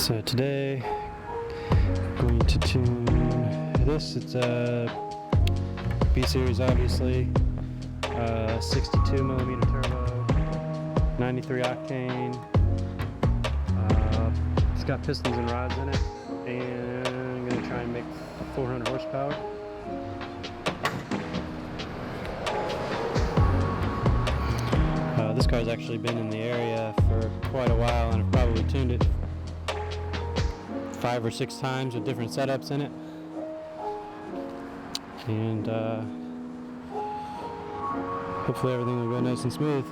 So today, going to tune this. It's a B Series, obviously, 62 millimeter turbo, 93 octane. It's got pistons and rods in it, and I'm going to try and make 400 horsepower. This car's actually been in the area for quite a while, and I've probably tuned it 5 or 6 times with different setups in it, and hopefully everything will go nice and smooth.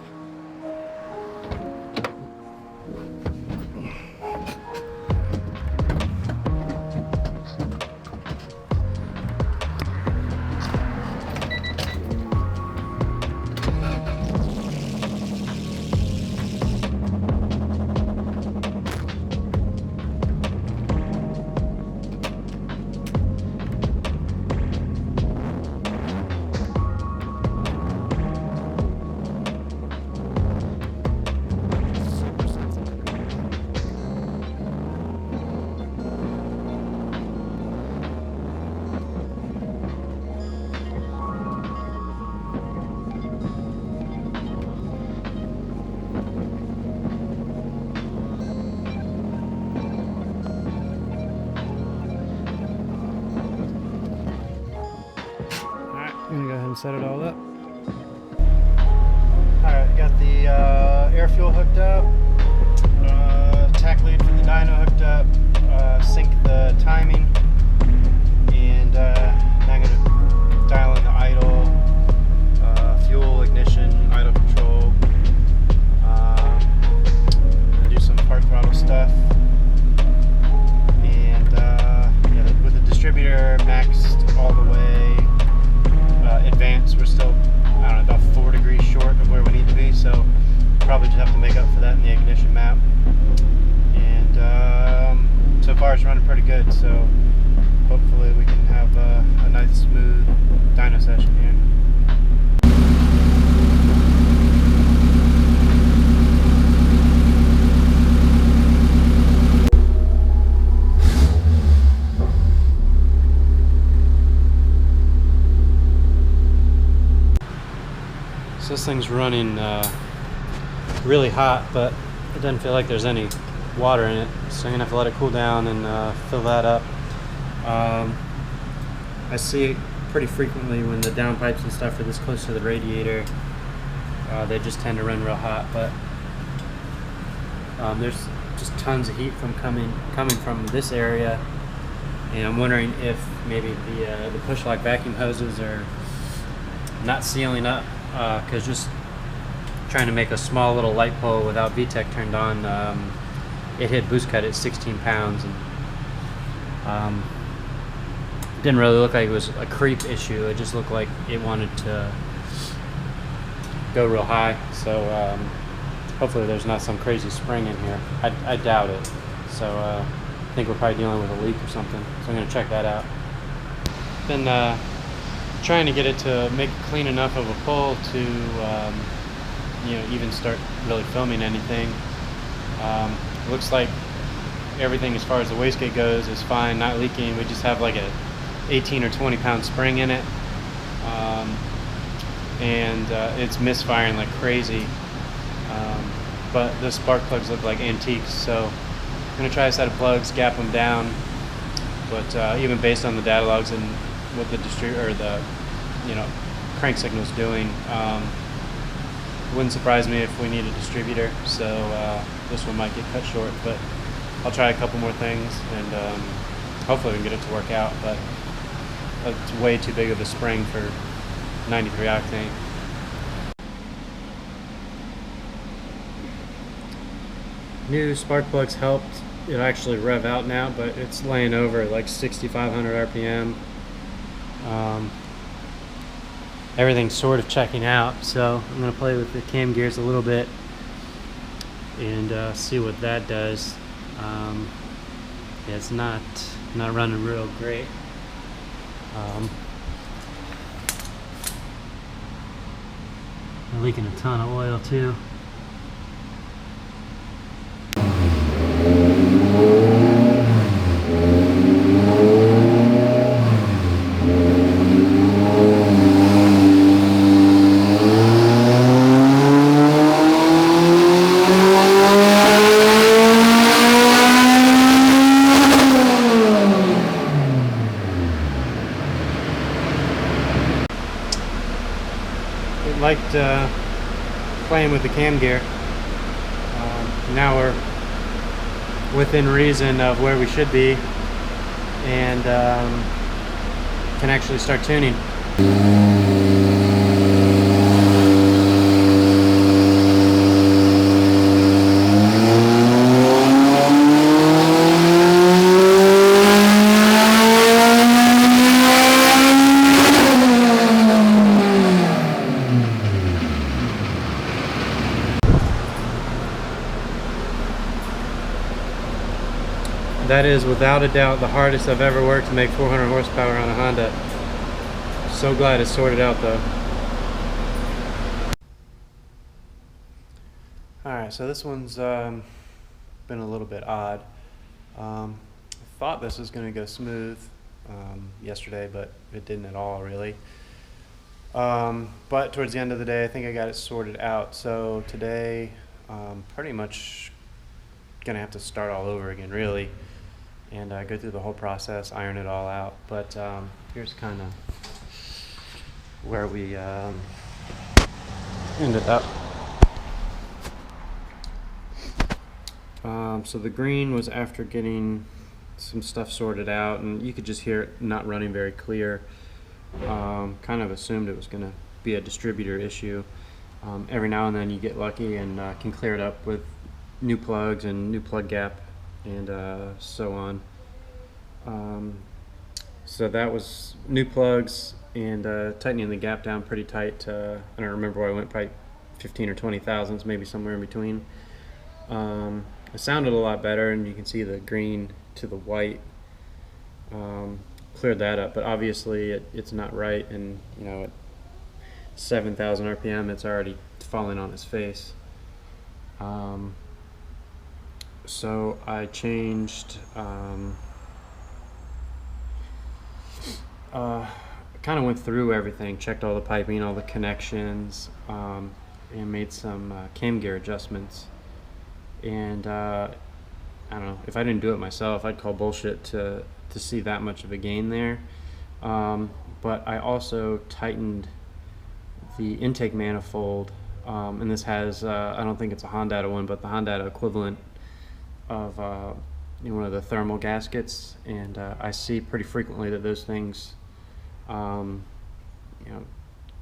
I'm gonna go ahead and set it all up. Alright, got the air fuel hooked up, tack lead for the dyno hooked up, sync the timing, and now I'm gonna dial in the idle, fuel, ignition, idle control, do some park throttle stuff, and yeah, with the distributor maxed all the way. Advanced, we're still, I don't know, about 4 degrees short of where we need to be, so probably just have to make up for that in the ignition map. And so far it's running pretty good, so hopefully we can have a nice smooth dyno session here. So this thing's running really hot, but it doesn't feel like there's any water in it, so I'm gonna have to let it cool down and fill that up. I see it pretty frequently when the downpipes and stuff are this close to the radiator. They just tend to run real hot, but there's just tons of heat coming from this area, and I'm wondering if maybe the push lock vacuum hoses are not sealing up. Because just trying to make a small little light pole without VTEC turned on, it hit boost cut at 16 pounds, and didn't really look like it was a creep issue. It just looked like it wanted to go real high. So hopefully there's not some crazy spring in here. I doubt it. So I think we're probably dealing with a leak or something. So I'm going to check that out. Then trying to get it to make it clean enough of a pull to even start really filming anything. Looks like everything as far as the wastegate goes is fine, not leaking. We just have like a 18 or 20 pound spring in it, and it's misfiring like crazy, but the spark plugs look like antiques, so I'm going to try a set of plugs, gap them down, but even based on the data logs and what the distributor or the crank signal's doing, wouldn't surprise me if we need a distributor, so this one might get cut short, but I'll try a couple more things, and hopefully we can get it to work out. But it's way too big of a spring for 93 octane. New spark plugs helped it actually rev out now, but it's laying over like 6,500 RPM. Everything's sort of checking out, so I'm going to play with the cam gears a little bit and see what that does. Yeah, it's not running real great. They're leaking a ton of oil too. liked playing with the cam gear. Now we're within reason of where we should be, and can actually start tuning. That is without a doubt the hardest I've ever worked to make 400 horsepower on a Honda. So glad it's sorted out though. Alright, so this one's been a little bit odd. I thought this was going to go smooth yesterday, but it didn't at all really. But towards the end of the day, I think I got it sorted out. So today, pretty much going to have to start all over again really. And go through the whole process, iron it all out. But here's kind of where we ended up. So the green was after getting some stuff sorted out, and you could just hear it not running very clear. Kind of assumed it was going to be a distributor issue. Every now and then you get lucky and can clear it up with new plugs and new plug gap and so on. So that was new plugs and tightening the gap down pretty tight. I don't remember where I went, probably 15 or 20 thousandths, maybe somewhere in between. It sounded a lot better, and you can see the green to the white. Cleared that up, but obviously it's not right, and you know, at 7,000 RPM it's already falling on its face. So I changed, kind of went through everything, checked all the piping, all the connections, and made some cam gear adjustments. And I don't know, if I didn't do it myself, I'd call bullshit to see that much of a gain there. But I also tightened the intake manifold, and this has, I don't think it's a Honda one, but the Honda equivalent of one of the thermal gaskets, and I see pretty frequently that those things kind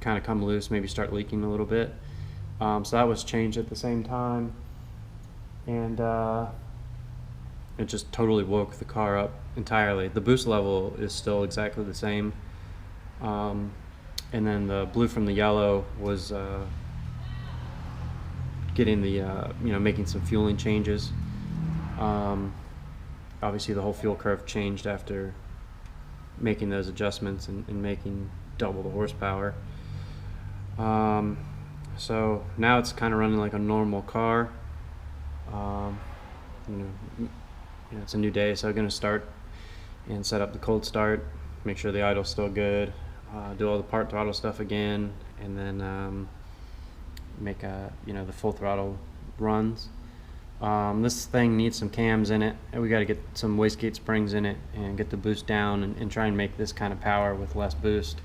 of come loose, maybe start leaking a little bit. So that was changed at the same time, and it just totally woke the car up entirely. The boost level is still exactly the same, and then the blue from the yellow was getting the making some fueling changes. Obviously the whole fuel curve changed after making those adjustments and making double the horsepower. So now it's kind of running like a normal car. It's a new day, so I'm going to start and set up the cold start, make sure the idle's still good, do all the part throttle stuff again, and then make the full throttle runs. This thing needs some cams in it, and we got to get some wastegate springs in it and get the boost down and try and make this kind of power with less boost.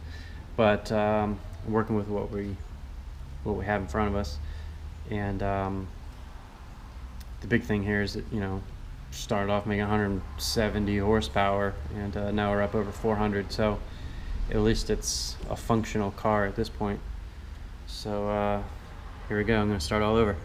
But working with what we have in front of us, and the big thing here is that started off making 170 horsepower, and now we're up over 400. So at least it's a functional car at this point. So here we go. I'm going to start all over.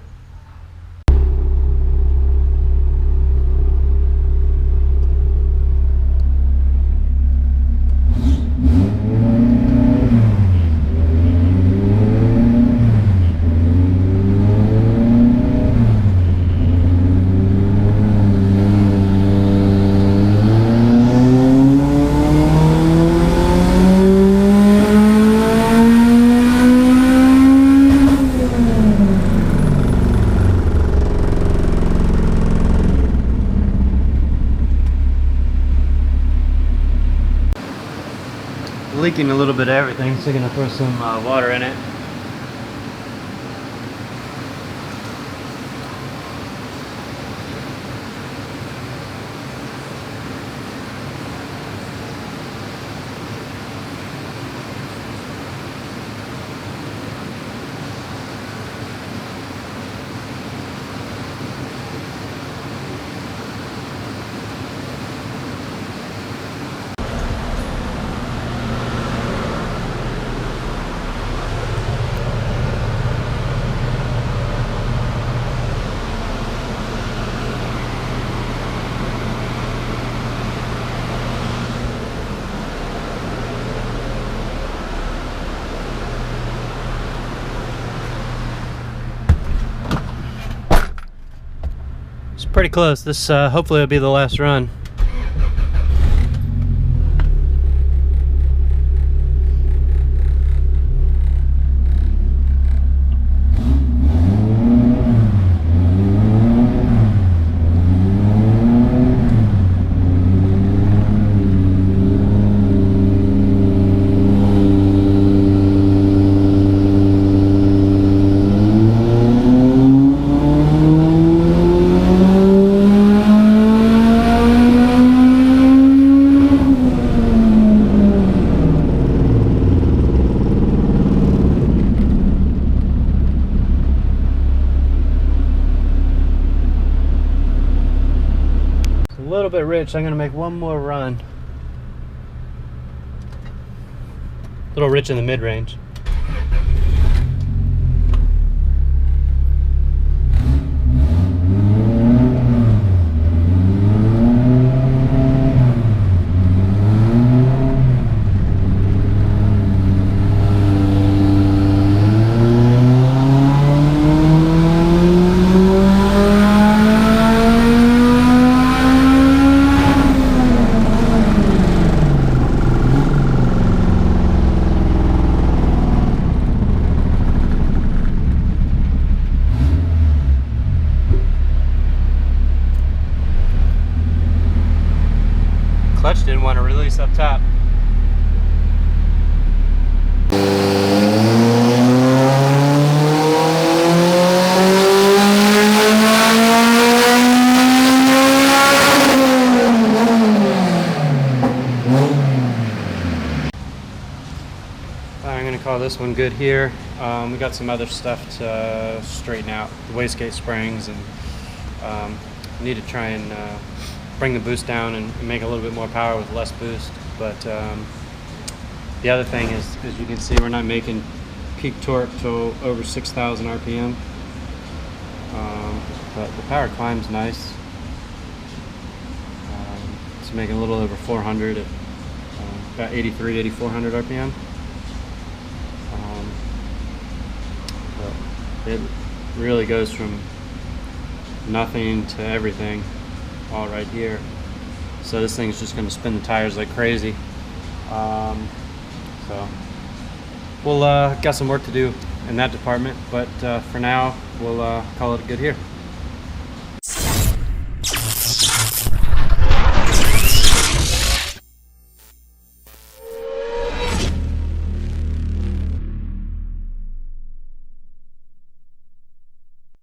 Leaking a little bit of everything, so I'm going to throw some water in it. Pretty close. This hopefully will be the last run. A little bit rich. I'm gonna make one more run. A little rich in the mid-range. Clutch didn't want to release up top. I'm going to call this one good here. We got some other stuff to straighten out, the wastegate springs, and need to try and bring the boost down and make a little bit more power with less boost. But the other thing is, as you can see, we're not making peak torque till over 6,000 RPM. But the power climb's nice. It's making a little over 400 at about 83, 8400 RPM. But it really goes from nothing to everything all right here. So this thing's just going to spin the tires like crazy. So we'll got some work to do in that department, but for now we'll call it good here.